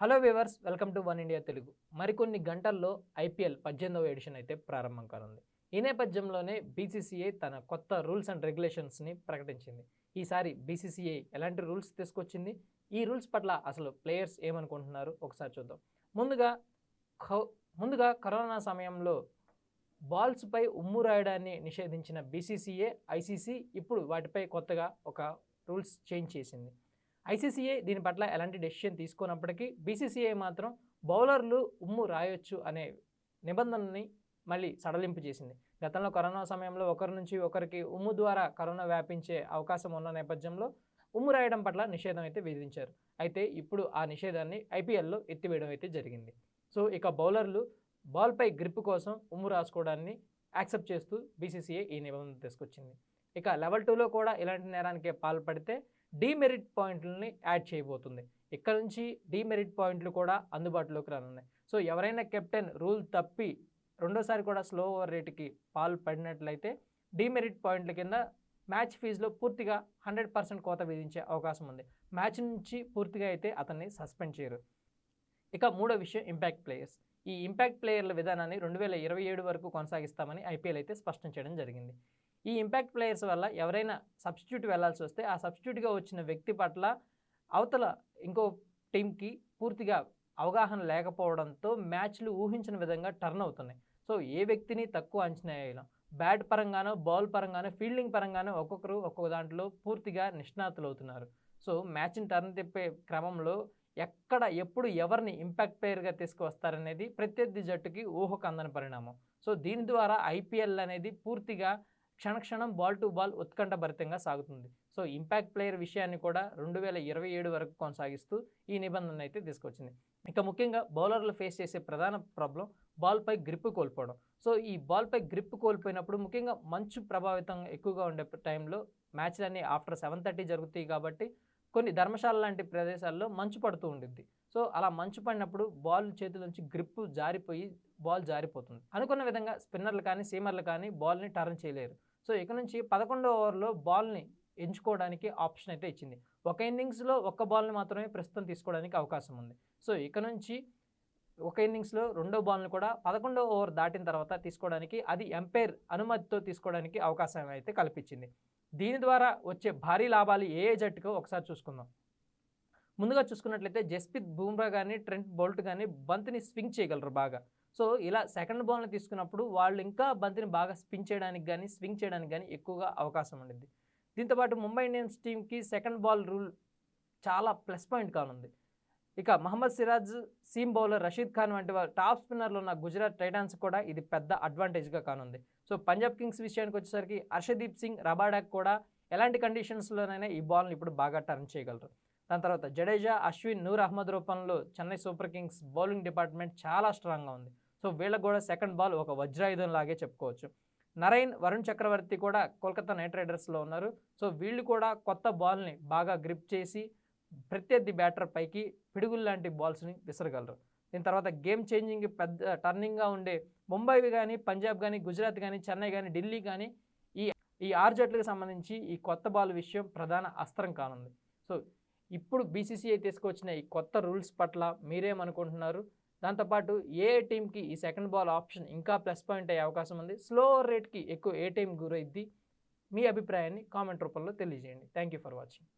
Hello viewers, welcome to one India Telugu. మరికొన్ని గంటల్లో IPL 18వ edition అయితే ప్రారంభం కానుంది. ఈ నేపథ్యంలోనే బీసీసీఐ తన కొత్త రూల్స్ అండ్ రెగ్యులేషన్స్ని ప్రకటించింది. ఈసారి బీసీసీఐ ఎలాంటి రూల్స్ తీసుకొచ్చింది, ఈ రూల్స్ పట్ల అసలు ప్లేయర్స్ ఏమనుకుంటున్నారు ఒకసారి చూద్దాం. ముందుగా ముందుగా కరోనా సమయంలో బాల్స్పై ఉమ్ము రాయడాన్ని నిషేధించిన బీసీసీఐ, ఐసీసీ ఇప్పుడు వాటిపై కొత్తగా ఒక రూల్స్ చేంజ్ చేసింది. ఐసీసీఐ దీని పట్ల ఎలాంటి డెసిషన్ తీసుకోనప్పటికీ బీసీసీఐ మాత్రం బౌలర్లు ఉమ్ము రాయొచ్చు అనే నిబంధనని మళ్ళీ సడలింపు చేసింది. గతంలో కరోనా సమయంలో ఒకరి నుంచి ఒకరికి ఉమ్ము ద్వారా కరోనా వ్యాపించే అవకాశం ఉన్న నేపథ్యంలో ఉమ్ము రాయడం పట్ల నిషేధం అయితే విధించారు. అయితే ఇప్పుడు ఆ నిషేధాన్ని ఐపీఎల్లో ఎత్తివేయడం అయితే జరిగింది. సో ఇక బౌలర్లు బాల్పై గ్రిప్ కోసం ఉమ్ము రాసుకోవడాన్ని యాక్సెప్ట్ చేస్తూ బీసీసీఐ ఈ నిబంధన తీసుకొచ్చింది. ఇక లెవెల్ 2లో కూడా ఇలాంటి నేరానికే పాల్పడితే డీమెరిట్ పాయింట్లని యాడ్ చేయబోతుంది. ఇక్కడ నుంచి డీమెరిట్ పాయింట్లు కూడా అందుబాటులోకి రానున్నాయి. సో ఎవరైనా కెప్టెన్ రూల్ తప్పి రెండోసారి కూడా స్లో ఓవర్ రేటుకి పాల్పడినట్లయితే డీమెరిట్ పాయింట్ల కింద మ్యాచ్ ఫీజులో పూర్తిగా 100% కోత విధించే అవకాశం ఉంది. మ్యాచ్ నుంచి పూర్తిగా అయితే అతన్ని సస్పెండ్ చేయరు. ఇక మూడో విషయం ఇంపాక్ట్ ప్లేయర్స్. ఈ ఇంపాక్ట్ ప్లేయర్ల విధానాన్ని 2027 వరకు కొనసాగిస్తామని ఐపీఎల్ అయితే స్పష్టం చేయడం జరిగింది. ఈ ఇంపాక్ట్ ప్లేయర్స్ వల్ల ఎవరైనా సబ్స్టిట్యూట్ వెళ్లాల్సి వస్తే ఆ సబ్స్టిట్యూట్గా వచ్చిన వ్యక్తి పట్ల అవతల ఇంకో టీంకి పూర్తిగా అవగాహన లేకపోవడంతో మ్యాచ్లు ఊహించిన విధంగా టర్న్ అవుతున్నాయి. సో ఏ వ్యక్తిని తక్కువ అంచనా వేయలేం. బ్యాట్ పరంగానో, బాల్ పరంగానో, ఫీల్డింగ్ పరంగానో ఒక్కొక్కరు ఒక్కొక్క దాంట్లో పూర్తిగా నిష్ణాతులు అవుతున్నారు. సో మ్యాచ్ని టర్న్ తిప్పే క్రమంలో ఎక్కడ ఎప్పుడు ఎవరిని ఇంపాక్ట్ ప్లేయర్గా తీసుకువస్తారనేది ప్రత్యర్థి జట్టుకి ఊహకు అందని పరిణామం. సో దీని ద్వారా ఐపీఎల్ అనేది పూర్తిగా క్షణక్షణం బాల్ టు బాల్ ఉత్కంఠభరితంగా సాగుతుంది. సో ఇంపాక్ట్ ప్లేయర్ విషయాన్ని కూడా 2027 వరకు కొనసాగిస్తూ ఈ నిబంధన అయితే తీసుకొచ్చింది. ఇక ముఖ్యంగా బౌలర్లు ఫేస్ చేసే ప్రధాన ప్రాబ్లం బాల్పై గ్రిప్ కోల్పోవడం. సో ఈ బాల్పై గ్రిప్ కోల్పోయినప్పుడు ముఖ్యంగా మంచు ప్రభావితం ఎక్కువగా ఉండే టైంలో మ్యాచ్లన్నీ ఆఫ్టర్ 7:30 జరుగుతాయి కాబట్టి కొన్ని ధర్మశాల లాంటి ప్రదేశాల్లో మంచు పడుతూ ఉండిద్ది. సో అలా మంచు పడినప్పుడు బాల్ చేతుల నుంచి గ్రిప్ జారిపోయి బాల్ జారిపోతుంది. అనుకున్న విధంగా స్పిన్నర్లు కానీ, సీమర్లు కానీ బాల్ని టర్న్ చేయలేరు. సో ఇక నుంచి 11వ ఓవర్లో బాల్ని ఎంచుకోవడానికి ఆప్షన్ అయితే ఇచ్చింది. ఒక ఇన్నింగ్స్లో ఒక్క బాల్ని మాత్రమే ప్రస్తుతం తీసుకోవడానికి అవకాశం ఉంది. సో ఇక నుంచి ఒక ఇన్నింగ్స్లో రెండో బాల్ని కూడా 11వ ఓవర్ దాటిన తర్వాత తీసుకోవడానికి, అది ఎంపైర్ అనుమతితో తీసుకోవడానికి అవకాశం అయితే కల్పించింది. దీని ద్వారా వచ్చే భారీ లాభాలు ఏ జట్టుకో ఒకసారి చూసుకుందాం. ముందుగా చూసుకున్నట్లయితే జస్ప్రీత్ బుమ్రా కానీ, ట్రెంట్ బౌల్ట్ కానీ బంతిని స్వింగ్ చేయగలరు బాగా. సో ఇలా సెకండ్ బాల్ని తీసుకున్నప్పుడు వాళ్ళు ఇంకా బంతిని బాగా స్వింగ్ చేయడానికి కానీ ఎక్కువగా అవకాశం ఉండిద్ది. దీంతోపాటు ముంబై ఇండియన్స్ టీంకి సెకండ్ బాల్ రూల్ చాలా ప్లస్ పాయింట్ కానుంది. ఇక మహమ్మద్ సిరాజ్, సీమ్ బౌలర్ రషీద్ ఖాన్ వంటి వారు టాప్ స్పిన్నర్లు ఉన్న గుజరాత్ టైటాన్స్ కూడా ఇది పెద్ద అడ్వాంటేజ్గా కానుంది. సో పంజాబ్ కింగ్స్ విషయానికి వచ్చేసరికి హర్షదీప్ సింగ్, రబాడాక్ కూడా ఎలాంటి కండిషన్స్లోనైనా ఈ బాల్ని ఇప్పుడు బాగా టర్న్ చేయగలరు. దాని తర్వాత జడేజా, అశ్విన్, నూర్ అహ్మద్ రూపంలో Chennai super Kings bowling department చాలా స్ట్రాంగ్గా ఉంది. సో వీళ్ళకు కూడా సెకండ్ బాల్ ఒక వజ్రాయుధం లాగే చెప్పుకోవచ్చు. నరైన్, వరుణ్ చక్రవర్తి కూడా కోల్కతా నైట్ రైడర్స్లో ఉన్నారు. సో వీళ్ళు కూడా కొత్త బాల్ని బాగా గ్రిప్ చేసి ప్రత్యర్థి బ్యాటర్ పైకి పిడుగులు లాంటి బాల్స్ని విసరగలరు. దీని తర్వాత గేమ్ చేంజింగ్ పెద్ద టర్నింగ్గా ఉండే ముంబై కానీ, పంజాబ్ కానీ, గుజరాత్ కానీ, చెన్నై కానీ, ఢిల్లీ కానీ ఈ 6 జట్లకు సంబంధించి ఈ కొత్త బాల్ విషయం ప్రధాన అస్త్రం కానుంది. సో ఇప్పుడు బీసీసీఐ తీసుకొచ్చిన ఈ కొత్త రూల్స్ పట్ల మీరేమనుకుంటున్నారు? దాంతోపాటు ఏ టీంకి ఈ సెకండ్ బాల్ ఆప్షన్ ఇంకా ప్లస్ పాయింట్ అయ్యే అవకాశం ఉంది? స్లో రేట్కి ఎక్కువ ఏ టీం గురైద్ది? మీ అభిప్రాయాన్ని కామెంట్ రూపంలో తెలియజేయండి. Thank you for watching.